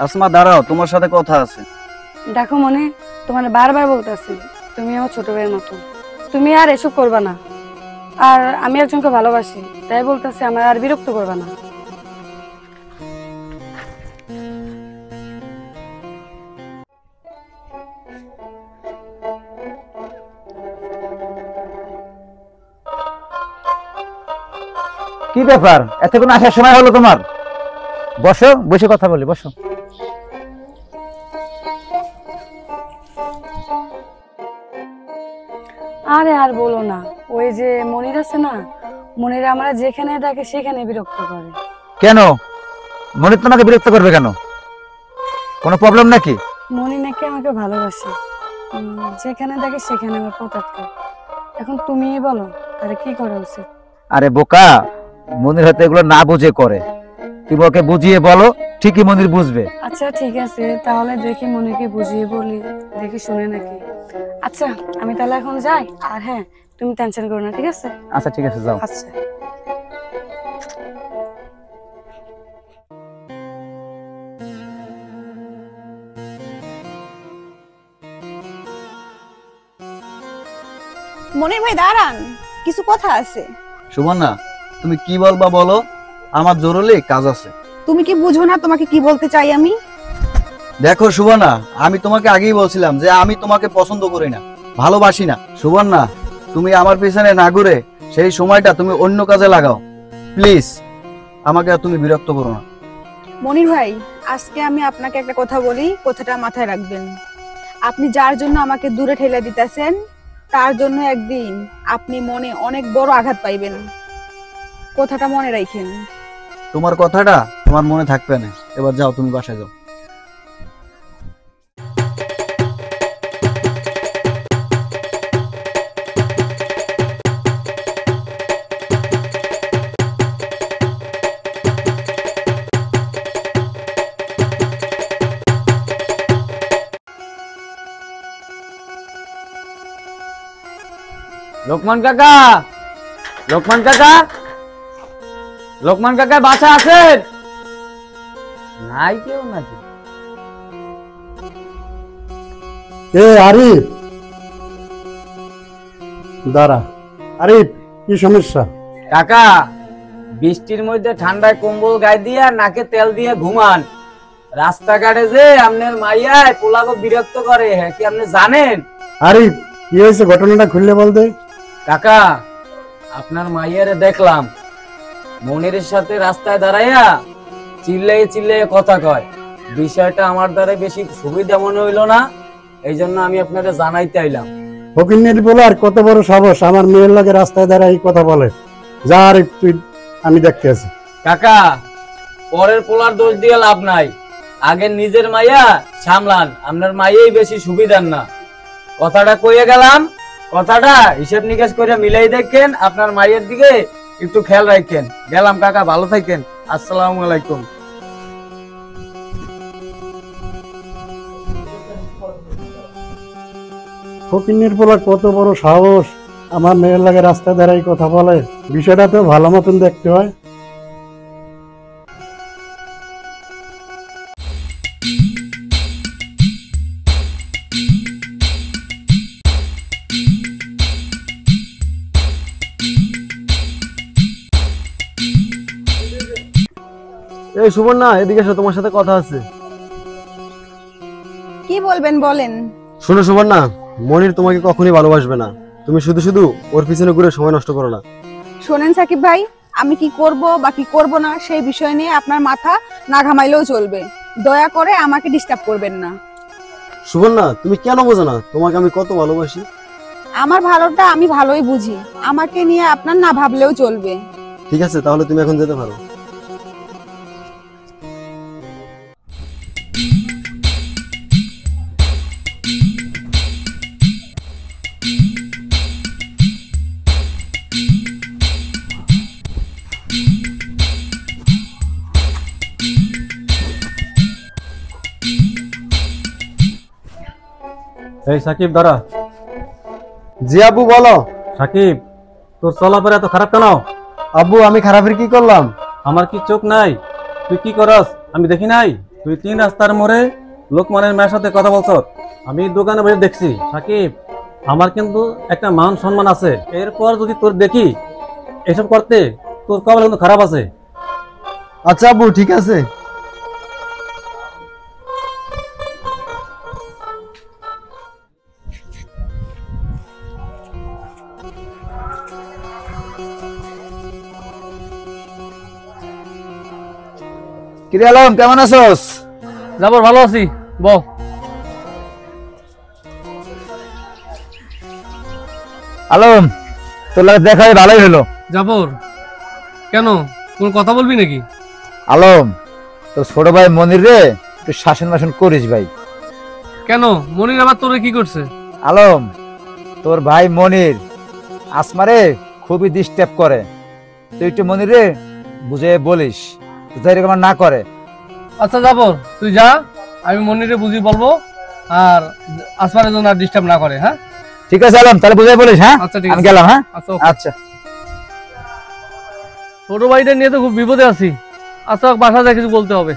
আসমা দাঁড়াও, তোমার সাথে কথা আছে। দেখো মনে, তোমার বারবার বলতেছি তুমি আমার ছোট ভাইয়ের মতো, তুমি আর এসব করবা না। আর আমি একজনকে ভালোবাসি, তাই বলতেছি আমার আর বিরক্ত করবা না। কি ব্যাপার, এতক্ষণ আসার সময় হলো তোমার? বসো, বসে কথা বলি, বসো। আরে আর বলো না, ওই যে মনির আছে না, মনির আমরা যেখানে দেখে সেখানে বিরক্ত করে। কেন মনির তোমাকে বিরক্ত করবে কেন? কোনো প্রবলেম নাকি? মনি নাকি আমাকে ভালোবাসে, যেখানে দেখে সেখানে আমার পথ আটকে। এখন তুমিই বলো তাহলে কি করা উচিত? আরে বোকা, মনির হয়তো এগুলো না বুঝে করে, তুমি ওকে বুঝিয়ে বলো, ঠিকই মনির বুঝবে। আচ্ছা ঠিক আছে, তাহলে দেখি মনিকে বুঝিয়ে বলি, দেখি শুনে নাকি। আচ্ছা আমি তাহলে এখন যাই, আর হ্যাঁ তুমি টেনশন করো না, ঠিক আছে? আচ্ছা ঠিক আছে, যাও। আচ্ছা মনির ভাই দাঁড়ান, কিছু কথা আছে। সুবর্ণা, তুমি কি বলবা বলো, আমার জরুরি কাজ আছে। তুমি কি বুঝো না তোমাকে কি বলতে চাই আমি? দেখো সুবর্ণা, আমি তোমাকে আগেই বলছিলাম যে আমি তোমাকে পছন্দ করি না, ভালোবাসি না। সুবর্ণা, তুমি আমার পিছনে না ঘুরে সেই সময়টা তুমি অন্য কাজে লাগাও প্লিজ, আমাকে আর তুমি বিরক্ত করো না। মনির ভাই, আজকে আমি আপনাকে একটা কথা বলি, কথাটা মাথায় রাখবেন। আপনি যার জন্য আমাকে দূরে ঠেলে দিতেছেন, তার জন্য একদিন আপনি মনে অনেক বড় আঘাত পাইবেন, কথাটা মনে রাখেন। তোমার কথাটা তোমার মনে থাকবে না, এবার যাও, তুমি বাসায় যাও। লোকমান কাকা, লোকমান কাকা, লোকমান কাকা বাসা আছেন? নাই কেউ নাকি? আরিফ দাঁড়া। আরিফ, কি সমস্যা? কাকা, বৃষ্টির মধ্যে ঠান্ডায় কম্বল গায়ে দিয়ে আর নাকে তেল দিয়ে ঘুমান, রাস্তাঘাটে যে আপনার মাইয়ায় পোলাগো বিরক্ত করে, হ্যাঁ কি আপনি জানেন? আরিফ, কি হয়েছে, ঘটনাটা খুললে বলতে। কাকা, আপনার মাইয়ারে দেখলাম মনির সাথে রাস্তায় দাঁড়াইয়া চিল্লাই চিল্লাই কথা কয়, বিষয়টা আমার দ্বারা বেশি সুবিধা মনে হইলো না, এই জন্য আমি আপনাদের জানাইতে আইলাম। ফকিন্নির বলে আর কত বড় সাহস আমার মেয়ের লাগে রাস্তায় দাঁড়ায় এই কথা বলে। যা আরিফ, তুই, আমি দেখতে আছি। কাকা, পরের পোলার দোষ দিয়ে লাভ নাই, আগে নিজের মাইয়া সামলান, আপনার মাইয়াই বেশি সুবিধার না। কথাটা কইয়ে গেলাম, কথাটা হিসেব নিকেশ করে মিলাই দেখেন, আপনার মাইয়ের দিকে একটু খেয়াল রাখেন। গেলাম কাকা, ভালো থাকেন, আসসালামু আলাইকুম। ফকিন্নির বলে কত বড় সাহস আমার মেয়ের লাগে রাস্তায় দাঁড়ায় কথা বলে, বিষয়টা তো ভালো মতন দেখতে হয়। এই সুবর্ণা, এদিকে এসো, তোমার সাথে কথা আছে। কি বলবেন বলেন। শোনো সুবর্ণা, মনির তোমাকে কখনোই ভালোবাসবে না, তুমি শুধু শুধু ওর পিছনে ঘুরে সময় নষ্ট করো না। শোনেন সাকিব ভাই, আমি কি করব বা কি করব না সেই বিষয় নিয়ে আপনার মাথা না ঘামাইলেও চলবে। দয়া করে আমাকে ডিস্টার্ব করবেন না। সুবর্ণা, তুমি কেন বোঝো না তোমাকে আমি কত ভালোবাসি? আমার ভালোটা আমি ভালোই বুঝি, আমাকে নিয়ে আপনার না ভাবলেও চলবে। ঠিক আছে, তাহলে তুমি এখন যেতে পারো। এই সাকিব দাঁড়া। জি আব্বু, বলো। সাকিব, তোর চলাফেরা এত খারাপ কেন? আব্বু, আমি খারাপের কি করলাম? আমার কি চোখ নাই? তুই কি করস আমি দেখি নাই? তুই 3 রাস্তার মোড়ে লোকমানের মেয়ের সাথে কথা বলছ, আমি দোকানে বসে দেখছি। সাকিব, আমার কিন্তু একটা মান সম্মান আছে, এরপর যদি তোর দেখি এসব করতে, তোর কপাল কিন্তু খারাপ আছে। আচ্ছা আব্বু, ঠিক আছে। কিরে আলম, কেমন আছোস? জাবর ভালো আছি, বল। আলম, তোর লাগে দেখা হয়ে ভালোই হলো। জাবর, কেন, কোন কথা বলবি নাকি? আলম, তোর ছোট ভাই মনির রে একটু শাসন বাসন করিস ভাই। কেন, মনির আবার তোরে কি করছে? আলম, তোর ভাই মনির আসমারে খুবই ডিস্টার্ব করে, তুই একটু মনির রে বুঝে বলিস যাতে এরকম আর না করে। আচ্ছা জাবর, তুই যা, আমি মনিরে বুঝি বলবো, আর আসমানের জন্য ডিস্টার্ব না করে। হ্যাঁ ঠিক আছে আলম, তাহলে বুঝে বলিস। হ্যাঁ আচ্ছা ঠিক আমি আছে, গেলাম। হ্যাঁ আচ্ছা ওকে। আচ্ছা। ছোট ভাইটা নিয়ে তো খুব বিপদে আছি। আচ্ছা, বাসা যায় কিছু বলতে হবে।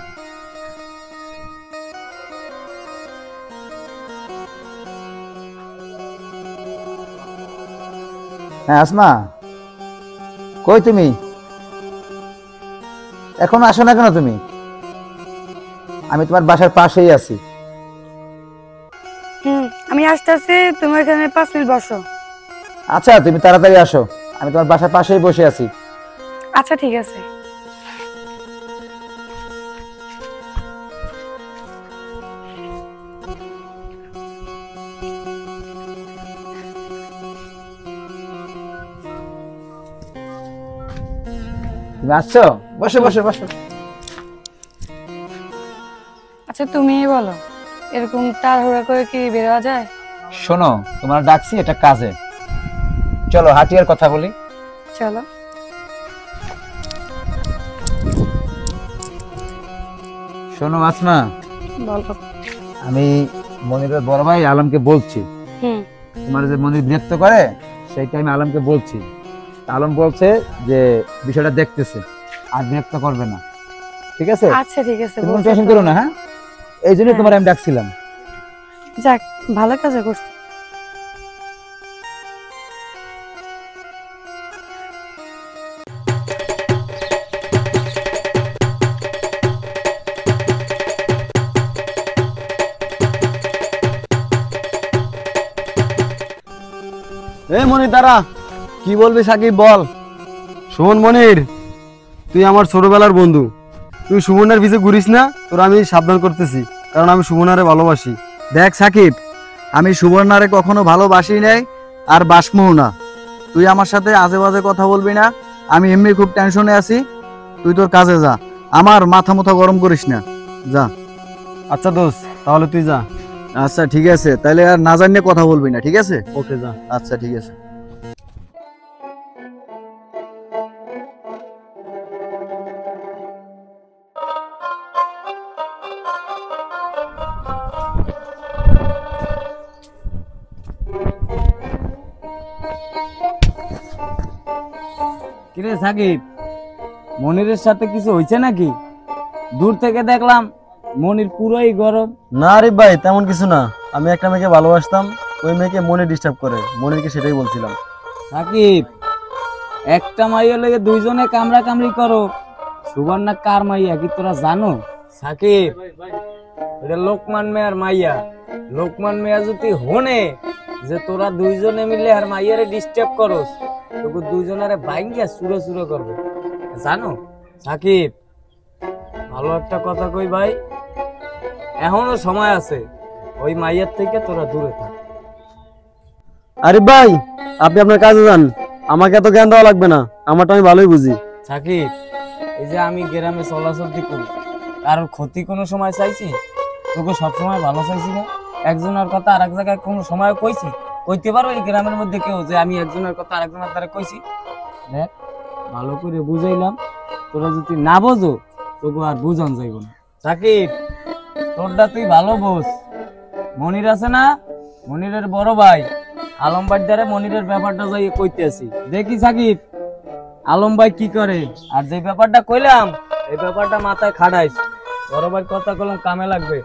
হ্যাঁ আসমা, কই তুমি? এখন আসো না কেন তুমি? আমি তোমার বাসার পাশেই আছি। আমি আসতেছি, তুমি এখানে 5 মিনিট বসো। আচ্ছা, তুমি তাড়াতাড়ি আসো, আমি তোমার বাসার পাশেই বসে আছি। আচ্ছা ঠিক আছে। তুমি আসছো? বসে বসে বসো। আচ্ছা তুমি বলো, এরকম তাড়াহুড়া করে কি বেরোয়া যায়? শোনো, তোমার ডাকছি এটা কাজে, চলো হাটিয়ার কথা বলি। চলো। শোনো আসমা, বলো। আমি মনিরের বড় ভাই আলমকে বলছি, তোমার যে মনির বিরক্ত করে সেইটা আমি আলমকে বলছি। আলম বলছে যে বিষয়টা দেখতেছে, আর বিরক্ত করবে না। ঠিক আছে? আচ্ছা ঠিক আছে, তুমি কোনো টেনশন করো না। হ্যাঁ, এই জন্য তোমার আমি ডাকছিলাম। যাক, ভালো কাজ করছো। এই মনির দাঁড়া। কি বলবি সাকিব, বল। শোন মনির, তুই আমার ছোটবেলার বন্ধু, তুই সুবর্ণার পিছে ঘুরিস না, তোর আমি সাবধান করতেছি, কারণ আমি সুবর্ণারে ভালোবাসি। দেখ সাকিব, আমি সুবর্ণারে কখনো ভালোবাসি নাই আর বাসমও না। তুই আমার সাথে আজে বাজে কথা বলবি না, আমি এমনি খুব টেনশনে আছি। তুই তোর কাজে যা, আমার মাথা মুথা গরম করিস না, যা। আচ্ছা দোস্ত, তাহলে তুই যা। আচ্ছা ঠিক আছে, তাহলে আর না জানিয়ে কথা বলবি না, ঠিক আছে? ওকে, যা। আচ্ছা ঠিক আছে। কিরে সাকিব, মনিরের সাথে কিছু হয়েছে নাকি? দূর থেকে দেখলাম মনির পুরোই গরম। না আরিফ ভাই, তেমন কিছু না। আমি একটা মেয়েকে ভালোবাসতাম, ওই মেয়েকে মনে ডিস্টার্ব করে, মনিরকে সেটাই বলছিলাম। সাকিব, একটা মাইয়া লেগে দুইজনে কামড়া কামড়ি করো, সুবর্ণা কার মাইয়া কি তোরা জানো? সাকিব, এটা লোকমান মেয়ার মাইয়া। লোকমান মেয়া যদি হনে যে তোরা দুইজনে মিলে আর মাইয়ারে ডিস্টার্ব করস, তোকে দুইজনারে বাইঙ্গা সুরে সুরে করবে। জানো সাকিব, ভালো একটা কথা কই ভাই, এখনো সময় আছে, ওই মাইয়ার থেকে তোরা দূরে থাক। আরে ভাই, আপনি আপনার কাজে যান, আমাকে এত জ্ঞান দেওয়া লাগবে না, আমারটা আমি ভালোই বুঝি। সাকিব, এই যে আমি গ্রামে চলাচলতি করি, কারোর ক্ষতি কোনো সময় চাইছি? তোকে সবসময় ভালো চাইছি না? একজনের কথা আর এক জায়গায় কোনো সময় কইছি? কইতে পারো এই গ্রামের মধ্যে কেউ যে আমি একজনের কথা আরেকজনের দ্বারা কইছি? দেখ, ভালো করে বুঝাইলাম, তোরা যদি না বোঝো তোকে আর বুঝান যাইব না। সাকিব, তোরটা তুই ভালো বোঝ। মনির আছে না, মনিরের বড় ভাই আলম ভাই দ্বারা মনিরের ব্যাপারটা যাই কইতেছি, দেখি সাকিব আলম ভাই কি করে। আর যে ব্যাপারটা কইলাম এই ব্যাপারটা মাথায় খাড়াইস, বড় ভাই কথা কলম কামে লাগবে।